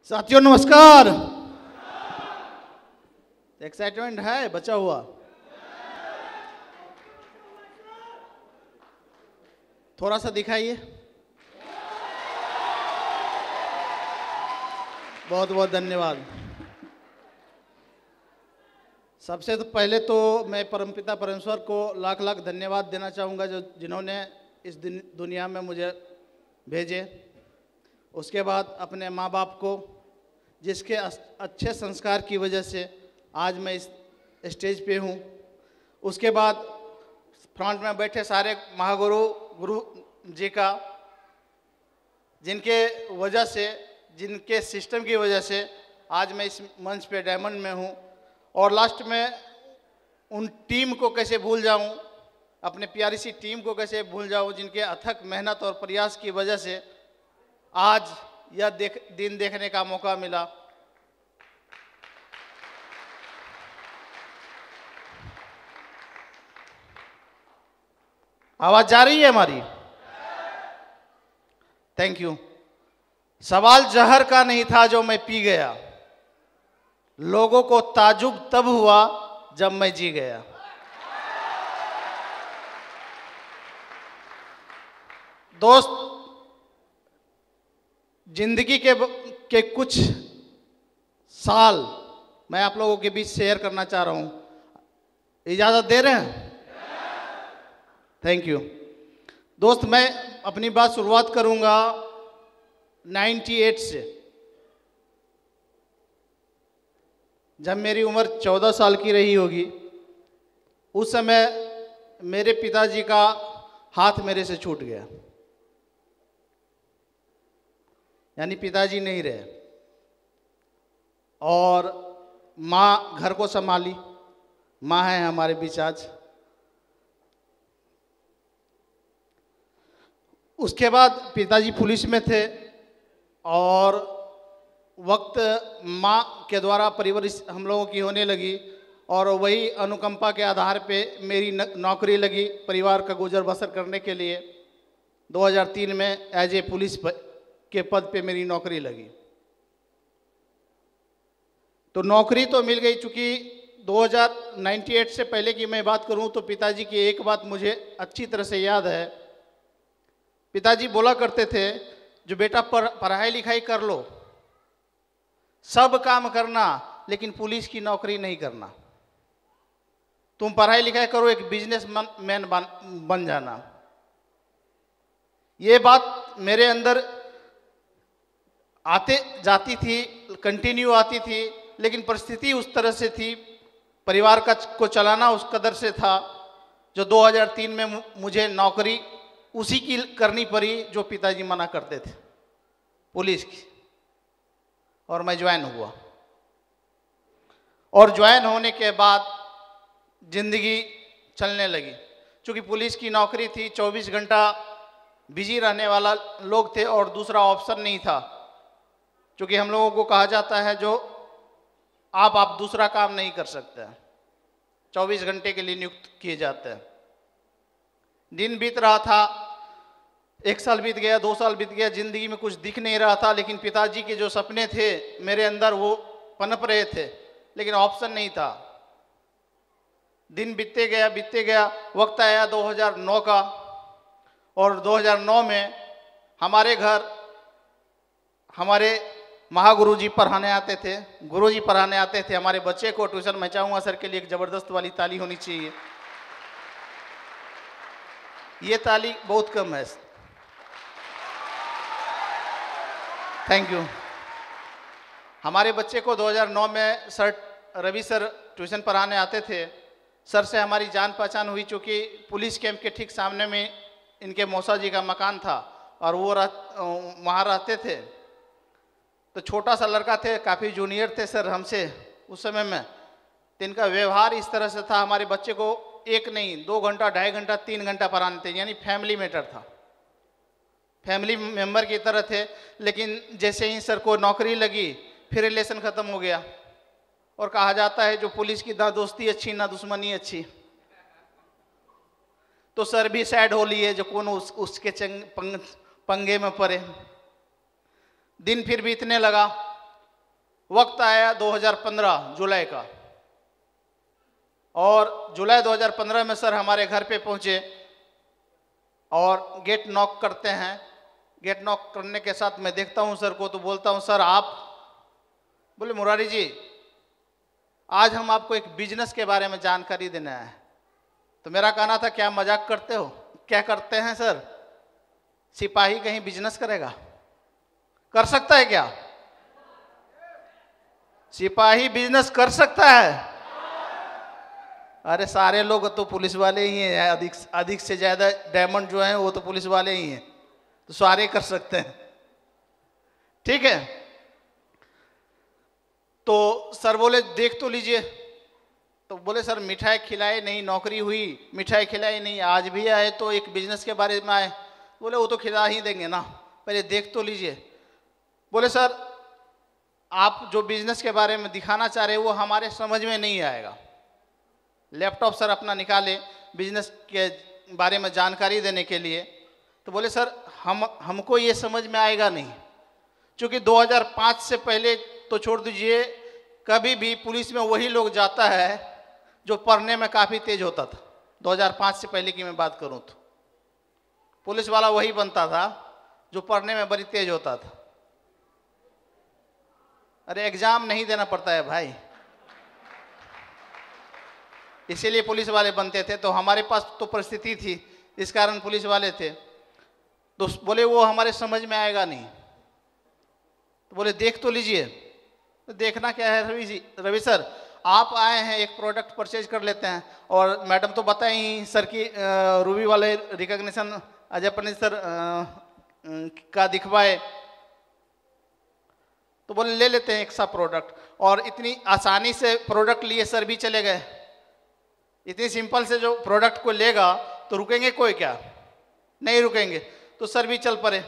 साथियों नमस्कार। एक्साइटमेंट है बचा हुआ? थोड़ा सा दिखाइए। बहुत बहुत धन्यवाद। सबसे तो पहले तो मैं परमपिता परमेश्वर को लाख लाख धन्यवाद देना चाहूँगा जिन्होंने इस दुनिया में मुझे भेजे। उसके बाद अपने माँ बाप को, जिसके अच्छे संस्कार की वजह से आज मैं इस स्टेज पे हूँ। उसके बाद फ्रंट में बैठे सारे महागुरु गुरु जी का, जिनके वजह से, जिनके सिस्टम की वजह से आज मैं इस मंच पे डायमंड में हूँ। और लास्ट में उन टीम को कैसे भूल जाऊँ, अपने प्यारी सी टीम को कैसे भूल जाऊँ, जिनके अथक मेहनत और प्रयास की वजह से आज यह दिन देखने का मौका मिला। आवाज जा रही है हमारी? Thank you. सवाल जहर का नहीं था जो मैं पी गया, लोगों को ताजुब तब हुआ जब मैं जी गया। दोस्त, जिंदगी के कुछ साल मैं आप लोगों के बीच शेयर करना चाह रहा हूं। इजाजत दे रहे हैं? Thank you. दोस्त, मैं अपनी बात शुरुआत करूंगा 98 से। जब मेरी उम्र 14 साल की रही होगी, उस समय मेरे पिताजी का हाथ मेरे से छूट गया, यानी पिताजी नहीं रहे। और माँ घर को संभाली। माँ है हमारे बीच आज। उसके बाद पिताजी पुलिस में थे और वक्त माँ के द्वारा परवरिश हम लोगों की होने लगी और वही अनुकंपा के आधार पे मेरी नौकरी लगी परिवार का गुजर बसर करने के लिए। 2003 में एज ए पुलिस के पद पे मेरी नौकरी लगी। तो नौकरी तो मिल गई। चूँकि 2098 से पहले की मैं बात करूं तो पिताजी की एक बात मुझे अच्छी तरह से याद है। पिताजी बोला करते थे, जो बेटा पढ़ाई लिखाई कर लो, सब काम करना, लेकिन पुलिस की नौकरी नहीं करना। तुम पढ़ाई लिखाई करो, एक बिजनेसमैन बन जाना। ये बात मेरे अंदर आते जाती थी, कंटिन्यू आती थी, लेकिन परिस्थिति उस तरह से थी, परिवार को चलाना उस कदर से था, जो 2003 में मुझे नौकरी उसी की करनी पड़ी जो पिताजी मना करते थे, पुलिस की। और मैं ज्वाइन हुआ। और ज्वाइन होने के बाद जिंदगी चलने लगी। क्योंकि पुलिस की नौकरी थी, 24 घंटा बिजी रहने वाला लोग थे और दूसरा ऑप्शन नहीं था। क्योंकि हम लोगों को कहा जाता है, जो आप दूसरा काम नहीं कर सकते, 24 घंटे के लिए नियुक्त किए जाते हैं। दिन बीत रहा था, 1 साल बीत गया, 2 साल बीत गया, जिंदगी में कुछ दिख नहीं रहा था। लेकिन पिताजी के जो सपने थे मेरे अंदर, वो पनप रहे थे, लेकिन ऑप्शन नहीं था। दिन बीतते गया, वक्त आया 2009 का। और 2009 में हमारे घर हमारे महागुरु जी पढ़ाने आते थे, गुरु जी पढ़ाने आते थे हमारे बच्चे को ट्यूशन। मैं चाहूँगा सर के लिए एक ज़बरदस्त वाली ताली होनी चाहिए। ये ताली बहुत कम है। Thank you. हमारे बच्चे को 2009 में सर रवि सर ट्यूशन पढ़ाने आते थे। सर से हमारी जान पहचान हुई, चूँकि पुलिस कैंप के ठीक सामने में इनके मौसा जी का मकान था और वो वहाँ रहते थे। तो छोटा सा लड़का थे, काफ़ी जूनियर थे सर हमसे उस समय में। तो इनका व्यवहार इस तरह से था, हमारे बच्चे को 1 नहीं 2 घंटा, 2.5 घंटा, 3 घंटा पढ़ाने थे। यानी फैमिली मैटर था, फैमिली मेंबर की तरह थे। लेकिन जैसे ही सर को नौकरी लगी, फिर रिलेशन ख़त्म हो गया। और कहा जाता है, जो पुलिस की ना दोस्ती अच्छी ना दुश्मनी अच्छी। तो सर भी सैड हो लिए, जो कौन उसके पंगे में पड़े। दिन फिर बीतने लगा। वक्त आया 2015 जुलाई का, और जुलाई 2015 में सर हमारे घर पे पहुंचे और गेट नॉक करते हैं। गेट नॉक करने के साथ मैं देखता हूं सर को, तो बोलता हूं सर आप। बोले मुरारी जी, आज हम आपको एक बिजनेस के बारे में जानकारी देना है। तो मेरा कहना था क्या मजाक करते हो? क्या करते हैं सर? सिपाही कहीं बिजनेस करेगा? कर सकता है क्या? सिपाही बिजनेस कर सकता है? अरे सारे लोग तो पुलिस वाले ही हैं, अधिक से ज्यादा डायमंड जो हैं वो तो पुलिस वाले ही हैं, तो सारे कर सकते हैं। ठीक है, तो सर बोले देख तो लीजिए। तो बोले सर मिठाई खिलाई नहीं, नौकरी हुई, मिठाई खिलाई नहीं, आज भी आए तो एक बिजनेस के बारे में आए। बोले वो तो खिला ही देंगे ना, पहले देख तो लीजिए। बोले सर आप जो बिजनेस के बारे में दिखाना चाह रहे हैं वो हमारे समझ में नहीं आएगा। लैपटॉप सर अपना निकाले बिजनेस के बारे में जानकारी देने के लिए। तो बोले सर हमको ये समझ में आएगा नहीं, क्योंकि 2005 से पहले तो छोड़ दीजिए, कभी भी पुलिस में वही लोग जाता है जो पढ़ने में काफ़ी तेज होता था। 2005 से पहले की मैं बात करूं तो पुलिस वाला वही बनता था जो पढ़ने में बड़ी तेज होता था। अरे एग्जाम नहीं देना पड़ता है भाई, इसीलिए पुलिस वाले बनते थे। तो हमारे पास तो परिस्थिति थी, इस कारण पुलिस वाले थे। तो बोले वो हमारे समझ में आएगा नहीं। तो बोले देख तो लीजिए। तो देखना क्या है रवि सर, आप आए हैं एक प्रोडक्ट परचेज कर लेते हैं, और मैडम तो बताए ही सर की रूबी वाले रिकॉग्निशन अजय पंडित सर का दिखवाए। तो बोले ले लेते हैं एक सा प्रोडक्ट, और इतनी आसानी से प्रोडक्ट लिए सर भी चले गए। इतनी सिंपल से जो प्रोडक्ट को लेगा तो रुकेंगे कोई क्या? नहीं रुकेंगे। तो सर भी चल पड़े।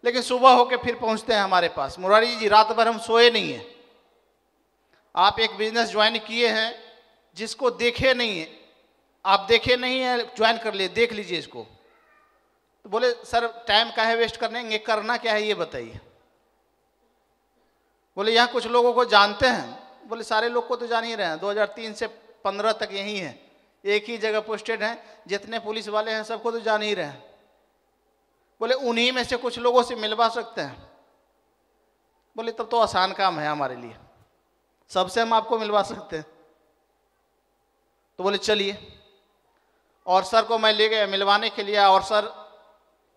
लेकिन सुबह होके फिर पहुंचते हैं हमारे पास, मुरारी जी रात भर हम सोए नहीं हैं, आप एक बिजनेस ज्वाइन किए हैं जिसको देखे नहीं है, आप देखे नहीं है, ज्वाइन कर लिए, देख लीजिए इसको। तो बोले सर टाइम काहे वेस्ट करने, करना क्या है ये बताइए। बोले यहाँ कुछ लोगों को जानते हैं? बोले सारे लोग को तो जान ही रहे हैं, 2003 से 15 तक यही है, एक ही जगह पोस्टेड हैं, जितने पुलिस वाले हैं सबको तो जान ही रहे हैं। बोले उन्हीं में से कुछ लोगों से मिलवा सकते हैं? बोले तब तो आसान काम है हमारे लिए, सबसे हम आपको मिलवा सकते हैं। तो बोले चलिए, और सर को मैं ले गया मिलवाने के लिए, और सर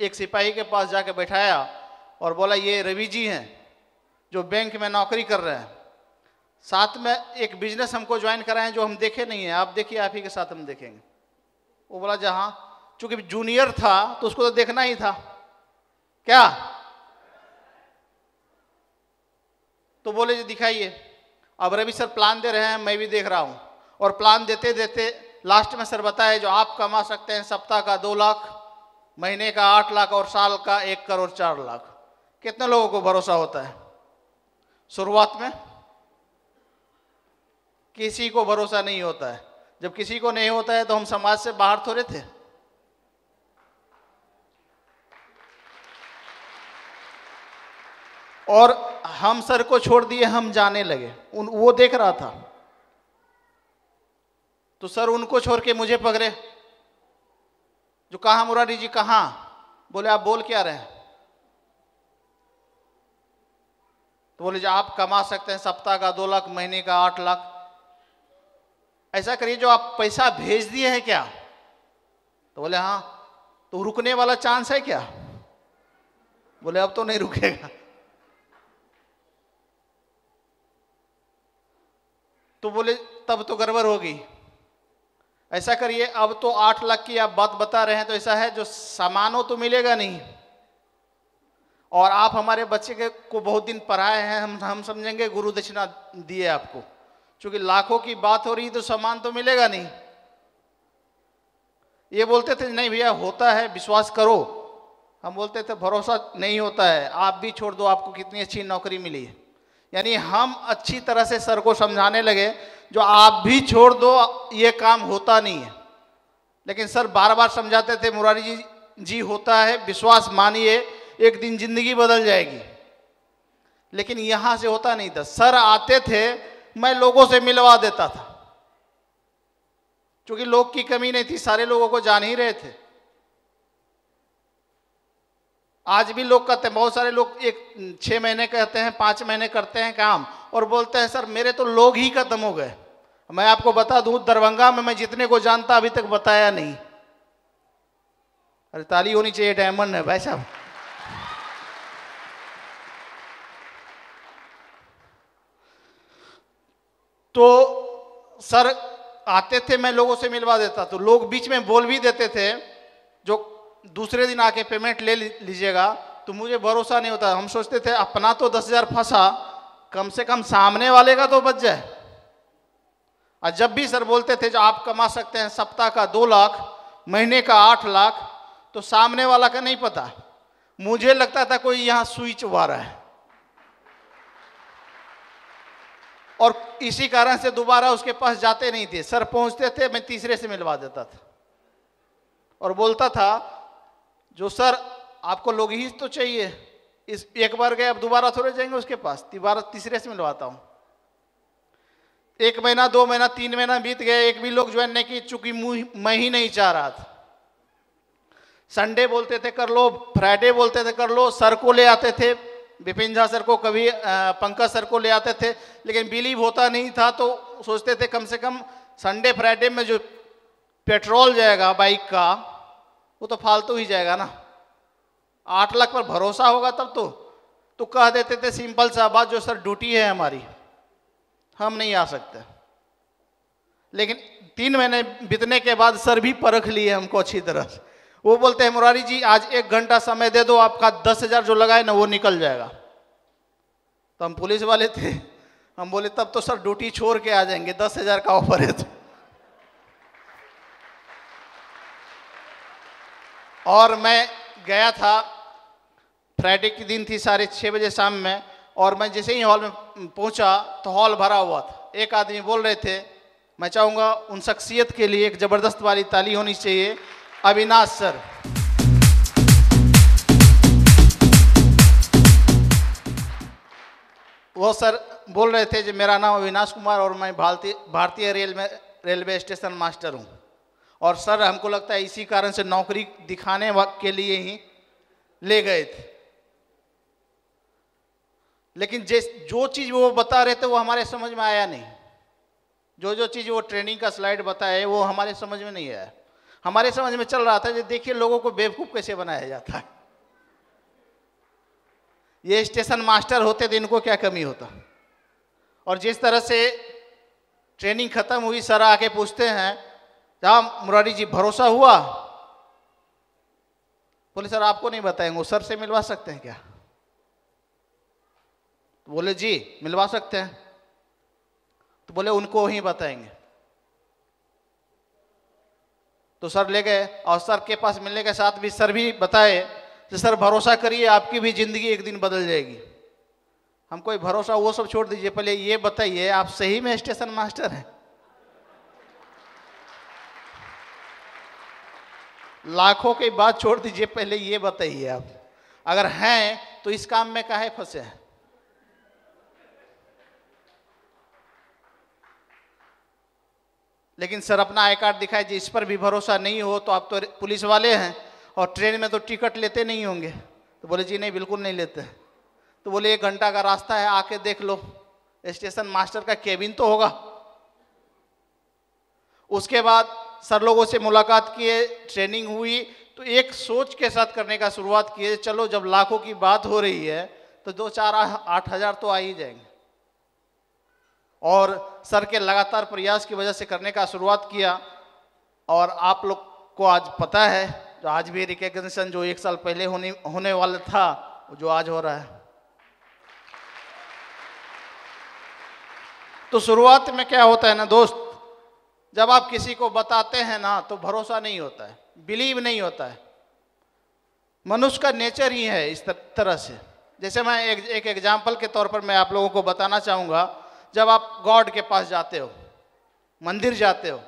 एक सिपाही के पास जाके बैठाया और बोला ये रवि जी हैं जो बैंक में नौकरी कर रहे हैं, साथ में एक बिजनेस हमको ज्वाइन कराएं जो हम देखे नहीं है, आप देखिए आप ही के साथ हम देखेंगे। वो बोला जहाँ, चूंकि जूनियर था तो उसको तो देखना ही था क्या। तो बोले जी दिखाइए। अब रवि सर प्लान दे रहे हैं, मैं भी देख रहा हूं, और प्लान देते देते लास्ट में सर बताए जो आप कमा सकते हैं सप्ताह का 2 लाख, महीने का 8 लाख और साल का 1 करोड़ 4 लाख। कितने लोगों को भरोसा होता है? शुरुआत में किसी को भरोसा नहीं होता है। जब किसी को नहीं होता है तो हम समाज से बाहर थोड़े थे। और हम सर को छोड़ दिए, हम जाने लगे, वो देख रहा था। तो सर उनको छोड़ के मुझे पकड़े, जो कहा मुरारी जी कहाँ? बोले आप बोल क्या रहे हैं? तो बोले जो आप कमा सकते हैं सप्ताह का 2 लाख, महीने का 8 लाख। ऐसा करिए जो आप पैसा भेज दिए हैं क्या? तो बोले हाँ। तो रुकने वाला चांस है क्या? बोले अब तो नहीं रुकेगा। तो बोले तब तो गड़बड़ होगी। ऐसा करिए अब तो 8 लाख की आप बात बता रहे हैं, तो ऐसा है जो सामानों तो मिलेगा नहीं, और आप हमारे बच्चे के को बहुत दिन पढ़ाए हैं, हम समझेंगे गुरु दक्षिणा दिए आपको, क्योंकि लाखों की बात हो रही तो सामान तो मिलेगा नहीं। ये बोलते थे नहीं भैया होता है, विश्वास करो। हम बोलते थे भरोसा नहीं होता है, आप भी छोड़ दो, आपको कितनी अच्छी नौकरी मिली है। यानी हम अच्छी तरह से सर को समझाने लगे जो आप भी छोड़ दो, ये काम होता नहीं है। लेकिन सर बार बार समझाते थे मुरारी जी होता है, विश्वास मानिए, एक दिन जिंदगी बदल जाएगी। लेकिन यहां से होता नहीं था। सर आते थे, मैं लोगों से मिलवा देता था, क्योंकि लोग की कमी नहीं थी, सारे लोगों को जान ही रहे थे। आज भी लोग कहते हैं, बहुत सारे लोग 6 महीने कहते हैं, 5 महीने करते हैं काम और बोलते हैं सर मेरे तो लोग ही खत्म हो गए। मैं आपको बता दूं, दरभंगा में मैं जितने को जानता अभी तक बताया नहीं। अरे ताली होनी चाहिए, डायमंड है भाई साहब। तो सर आते थे, मैं लोगों से मिलवा देता, तो लोग बीच में बोल भी देते थे जो दूसरे दिन आके पेमेंट ले लीजिएगा, तो मुझे भरोसा नहीं होता। हम सोचते थे अपना तो 10,000 फंसा, कम से कम सामने वाले का तो बच जाए। और जब भी सर बोलते थे जो आप कमा सकते हैं सप्ताह का 2 लाख, महीने का 8 लाख, तो सामने वाला का नहीं पता, मुझे लगता था कोई यहां सुई चुबा रहा है, और इसी कारण से दोबारा उसके पास जाते नहीं थे। सर पहुंचते थे, मैं तीसरे से मिलवा देता था और बोलता था जो सर आपको लोग ही तो चाहिए, इस एक बार गए अब दोबारा थोड़े जाएंगे उसके पास, दोबारा तीसरे से मिलवाता हूं। 1 महीना, 2 महीना, 3 महीना बीत गए, एक भी लोग ज्वाइन नहीं की, चूंकि मैं ही नहीं चाह रहा था। संडे बोलते थे कर लो, फ्राइडे बोलते थे कर लो, सर को ले आते थे, विपिन झा सर को, कभी पंकज सर को ले आते थे, लेकिन बिलीव होता नहीं था। तो सोचते थे कम से कम संडे फ्राइडे में जो पेट्रोल जाएगा बाइक का वो तो फालतू ही जाएगा ना, 8 लाख पर भरोसा होगा तब तो कह देते थे सिंपल सा बात, जो सर ड्यूटी है हमारी, हम नहीं आ सकते। लेकिन 3 महीने बीतने के बाद सर भी परख लिए हमको अच्छी तरह से। वो बोलते हैं मुरारी जी आज 1 घंटा समय दे दो, आपका 10,000 जो लगाए ना वो निकल जाएगा। तो हम पुलिस वाले थे, हम बोले तब तो सर ड्यूटी छोड़ के आ जाएंगे, 10,000 का ऑफर है तो। और मैं गया था, फ्राइडे की दिन थी, 6:30 बजे शाम में, और मैं जैसे ही हॉल में पहुंचा तो हॉल भरा हुआ था। एक आदमी बोल रहे थे, मैं चाहूंगा उन शख्सियत के लिए एक जबरदस्त वाली ताली होनी चाहिए, अविनाश सर। वो सर बोल रहे थे कि मेरा नाम अविनाश कुमार और मैं भारतीय रेलवे स्टेशन मास्टर हूं, और सर हमको लगता है इसी कारण से नौकरी दिखाने के लिए ही ले गए थे। लेकिन जो चीज वो बता रहे थे वो हमारे समझ में आया नहीं। जो चीज वो ट्रेनिंग का स्लाइड बताए वो हमारे समझ में नहीं आया। हमारे समझ में चल रहा था कि देखिए लोगों को बेवकूफ कैसे बनाया जाता है। ये स्टेशन मास्टर होते तो इनको क्या कमी होता। और जिस तरह से ट्रेनिंग खत्म हुई, सर आके पूछते हैं क्या मुरारी जी भरोसा हुआ? बोले सर आपको नहीं बताएंगे, सर से मिलवा सकते हैं क्या? तो बोले जी मिलवा सकते हैं। तो बोले उनको ही बताएंगे। तो सर ले गए, और सर के पास मिलने के साथ भी सर भी बताए कि सर भरोसा करिए आपकी भी जिंदगी एक दिन बदल जाएगी। हम कोई भरोसा वो सब छोड़ दीजिए, पहले ये बताइए आप सही में स्टेशन मास्टर हैं? लाखों की बात छोड़ दीजिए, पहले ये बताइए आप अगर हैं तो इस काम में काहे फंसे हैं? लेकिन सर अपना आई कार्ड दिखाए जी, इस पर भी भरोसा नहीं हो तो आप तो पुलिस वाले हैं और ट्रेन में तो टिकट लेते नहीं होंगे। तो बोले जी नहीं बिल्कुल नहीं लेते। तो बोले 1 घंटा का रास्ता है, आके देख लो, स्टेशन मास्टर का केबिन तो होगा। उसके बाद सर लोगों से मुलाकात किए, ट्रेनिंग हुई, तो एक सोच के साथ करने का शुरुआत किए, चलो जब लाखों की बात हो रही है तो 2-4-8 हज़ार तो आ ही जाएंगे। और सर के लगातार प्रयास की वजह से करने का शुरुआत किया। और आप लोग को आज पता है जो आज भी रिकॉग्निशन जो 1 साल पहले होने वाला था जो आज हो रहा है। तो शुरुआत में क्या होता है ना दोस्त, जब आप किसी को बताते हैं ना तो भरोसा नहीं होता है, बिलीव नहीं होता है। मनुष्य का नेचर ही है इस तरह से। जैसे मैं एक एग्जाम्पल के तौर पर मैं आप लोगों को बताना चाहूँगा, जब आप गॉड के पास जाते हो, मंदिर जाते हो,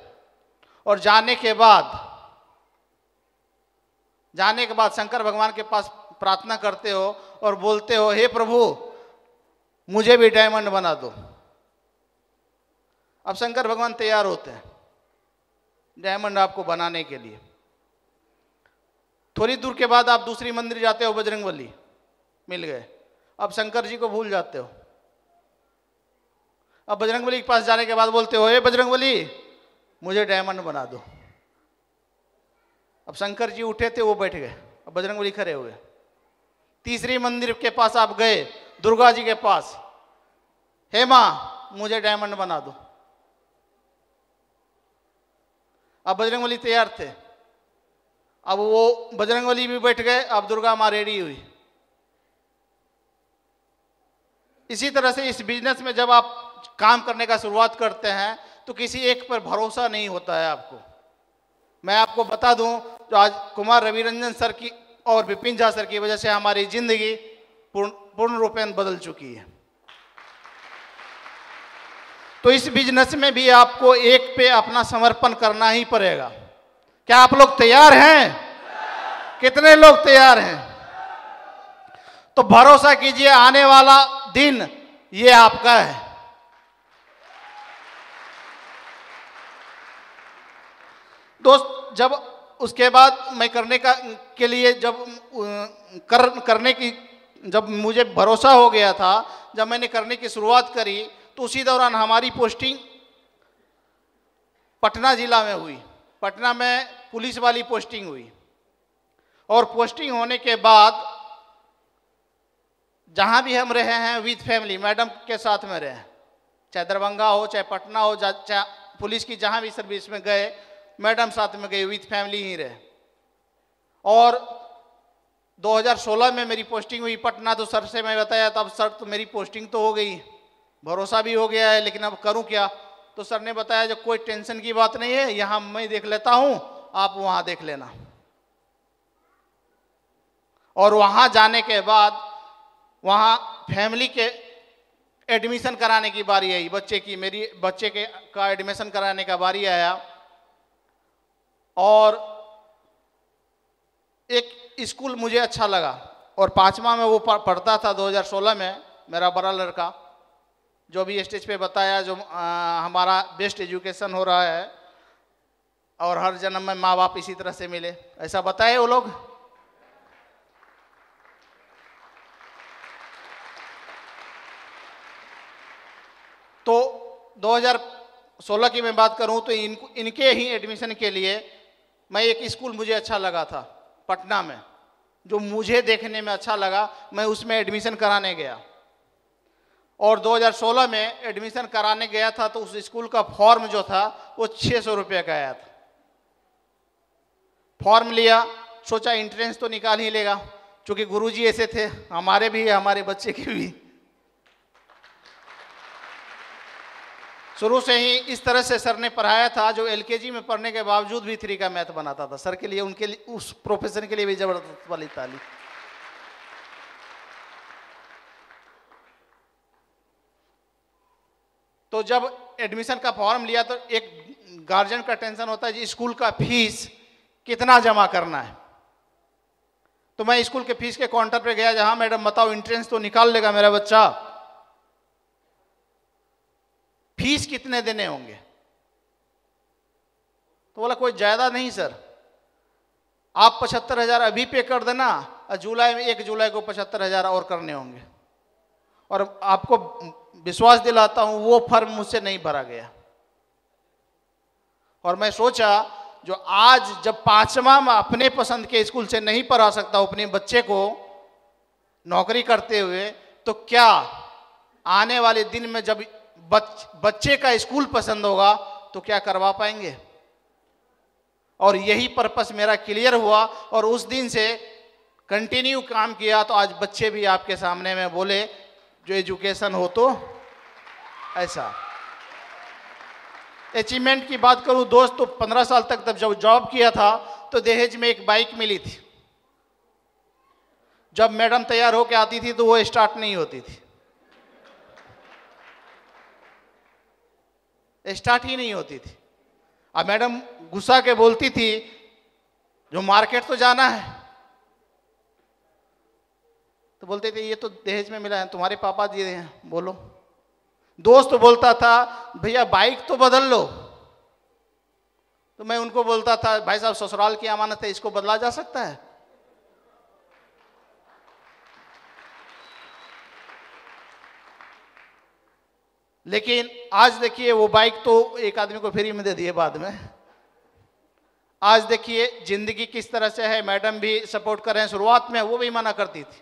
और जाने के बाद शंकर भगवान के पास प्रार्थना करते हो और बोलते हो हे प्रभु मुझे भी डायमंड बना दो। अब शंकर भगवान तैयार होते हैं डायमंड आपको बनाने के लिए। थोड़ी दूर के बाद आप दूसरी मंदिर जाते हो, बजरंगबली मिल गए। अब शंकर जी को भूल जाते हो। अब बजरंगबली के पास जाने के बाद बोलते हो, ए बजरंगबली मुझे डायमंड बना दो। अब शंकर जी उठे थे, वो बैठ गए, अब बजरंगबली खड़े हुए। तीसरी मंदिर के पास आप गए, दुर्गा जी के पास, हे माँ मुझे डायमंड बना दो। अब बजरंगबली तैयार थे, अब वो बजरंगबली भी बैठ गए, अब दुर्गा माँ रेडी हुई। इसी तरह से इस बिजनेस में जब आप काम करने का शुरुआत करते हैं तो किसी एक पर भरोसा नहीं होता है आपको। मैं आपको बता दूं, जो आज कुमार रविरंजन सर की और विपिन झा सर की वजह से हमारी जिंदगी पूर्ण रूपेण बदल चुकी है। तो इस बिजनेस में भी आपको एक पे अपना समर्पण करना ही पड़ेगा। क्या आप लोग तैयार हैं? कितने लोग तैयार हैं? तो भरोसा कीजिए, आने वाला दिन ये आपका है। दोस्त, जब उसके बाद मैं करने के लिए जब मुझे भरोसा हो गया था, जब मैंने करने की शुरुआत करी, तो उसी दौरान हमारी पोस्टिंग पटना जिला में हुई। पटना में पुलिस वाली पोस्टिंग हुई और पोस्टिंग होने के बाद जहां भी हम रहे हैं विद फैमिली, मैडम के साथ में रहे, चाहे दरभंगा हो, चाहे पटना हो, चाहे पुलिस की जहां भी सर्विस में गए, मैडम साथ में गए, विद फैमिली ही रहे। और 2016 में मेरी पोस्टिंग हुई पटना। तो सर से मैं बताया, तब सर तो मेरी पोस्टिंग तो हो गई, भरोसा भी हो गया है, लेकिन अब करूं क्या? तो सर ने बताया जो कोई टेंशन की बात नहीं है, यहां मैं देख लेता हूं, आप वहां देख लेना। और वहां जाने के बाद वहां फैमिली के एडमिशन कराने की बारी आई, मेरी बच्चे का एडमिशन कराने का बारी आया। और एक स्कूल मुझे अच्छा लगा और 5वां में वो पढ़ता था 2016 में, मेरा बड़ा लड़का, जो भी स्टेज पे बताया, जो हमारा बेस्ट एजुकेशन हो रहा है और हर जन्म में माँ बाप इसी तरह से मिले, ऐसा बताए वो लोग। तो 2016 की मैं बात करूं तो इनके ही एडमिशन के लिए मैं, एक स्कूल मुझे अच्छा लगा था पटना में, जो मुझे देखने में अच्छा लगा, मैं उसमें एडमिशन कराने गया। और 2016 में एडमिशन कराने गया था तो उस स्कूल का फॉर्म जो था वो 600 रुपये का आया था। फॉर्म लिया, सोचा एंट्रेंस तो निकाल ही लेगा, क्योंकि गुरुजी ऐसे थे, हमारे भी हमारे बच्चे के भी। शुरू से ही इस तरह से सर ने पढ़ाया था, जो एलकेजी में पढ़ने के बावजूद भी 3 का मैथ बनाता था। सर के लिए, उनके लिए, उस प्रोफेशन के लिए भी जबरदस्त वाली ताली। तो जब एडमिशन का फॉर्म लिया तो एक गार्जियन का टेंशन होता है जी, स्कूल का फीस कितना जमा करना है। तो मैं स्कूल के फीस के काउंटर पे गया, जहां मैडम बताओ एंट्रेंस तो निकाल लेगा मेरा बच्चा, फीस कितने देने होंगे? तो बोला कोई ज्यादा नहीं सर, आप 75,000 अभी पे कर देना, और जुलाई में 1 जुलाई को 75,000 और करने होंगे। और आपको विश्वास दिलाता हूं, वो फॉर्म मुझसे नहीं भरा गया। और मैं सोचा, जो आज जब 5वां में अपने पसंद के स्कूल से नहीं पढ़ा सकता अपने बच्चे को नौकरी करते हुए, तो क्या आने वाले दिन में जब बच्चे का स्कूल पसंद होगा तो क्या करवा पाएंगे? और यही पर्पस मेरा क्लियर हुआ और उस दिन से कंटिन्यू काम किया। तो आज बच्चे भी आपके सामने में बोले, जो एजुकेशन हो तो ऐसा। अचीवमेंट की बात करूं दोस्त, तो 15 साल तक जब जॉब किया था तो दहेज में एक बाइक मिली थी। जब मैडम तैयार होकर आती थी तो वो स्टार्ट नहीं होती थी, स्टार्ट ही नहीं होती थी। अब मैडम गुस्सा के बोलती थी, जो मार्केट तो जाना है। तो बोलते थे ये तो दहेज में मिला है, तुम्हारे पापा दिए हैं, बोलो। दोस्त बोलता था भैया बाइक तो बदल लो, तो मैं उनको बोलता था भाई साहब ससुराल की अमानत है, इसको बदला जा सकता है? लेकिन आज देखिए वो बाइक तो एक आदमी को फ्री में दे दिए बाद में। आज देखिए जिंदगी किस तरह से है, मैडम भी सपोर्ट कर रहे हैं। शुरुआत में वो भी मना करती थी,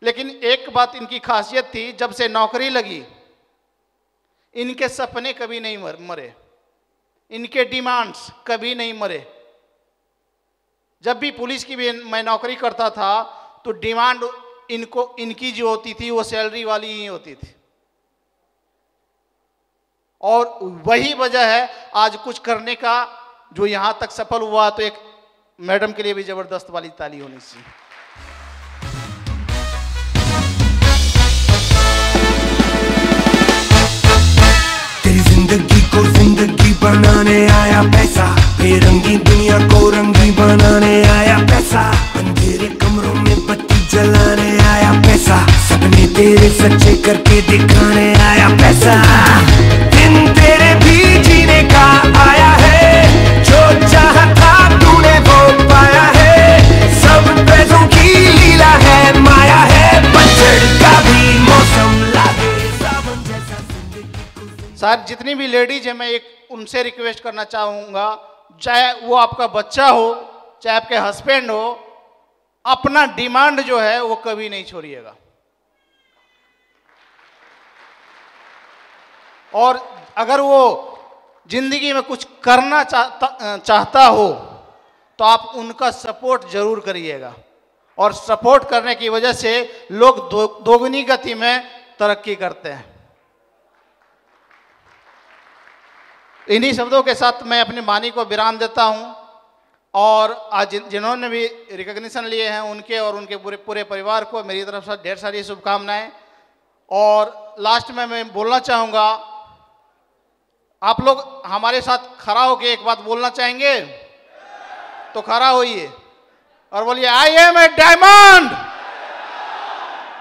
लेकिन एक बात इनकी खासियत थी, जब से नौकरी लगी इनके सपने कभी नहीं मरे, इनके डिमांड्स कभी नहीं मरे। जब भी पुलिस की भी मैं नौकरी करता था तो डिमांड इनकी जो होती थी वो सैलरी वाली ही होती थी, और वही वजह है आज कुछ करने का जो यहां तक सफल हुआ। तो एक मैडम के लिए भी जबरदस्त वाली ताली होनी चाहिए। तेरी जिंदगी को जिंदगी बनाने आया पैसा, बेरंगी दुनिया को रंगी बनाने आया पैसा, अंधेरे कमरों में बत्ती जलाने आया पैसा, सपने तेरे सच्चे करके दिखाने आया पैसा। दिन तेरे भी जीने का आया है, जो चाहा था तूने वो पाया है, सब पैसों की लीला है, माया है, पतझड़ का भी मौसम लागे सावन जैसा जिंदगी। सर जितनी भी लेडीज है मैं एक उनसे रिक्वेस्ट करना चाहूंगा, चाहे वो आपका बच्चा हो चाहे आपके हस्बैंड हो, अपना डिमांड जो है वो कभी नहीं छोड़िएगा। और अगर वो जिंदगी में कुछ करना चाहता हो तो आप उनका सपोर्ट जरूर करिएगा, और सपोर्ट करने की वजह से लोग दोगुनी गति में तरक्की करते हैं। इन्हीं शब्दों के साथ मैं अपनी वाणी को विराम देता हूं, और आज जिन्होंने भी रिकॉग्निशन लिए हैं उनके और उनके पूरे परिवार को मेरी तरफ से ढेर सारी शुभकामनाएं। और लास्ट में मैं बोलना चाहूँगा, आप लोग हमारे साथ खड़ा होकर एक बात बोलना चाहेंगे तो खड़ा होइए और बोलिए I am a diamond,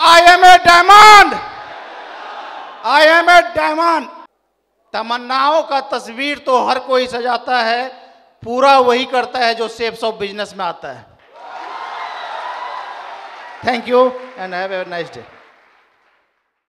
I am a diamond, I am a diamond. तमन्नाओं का तस्वीर तो हर कोई सजाता है, पूरा वही करता है जो शेप्स ऑफ बिजनेस में आता है। Thank you and have a nice day.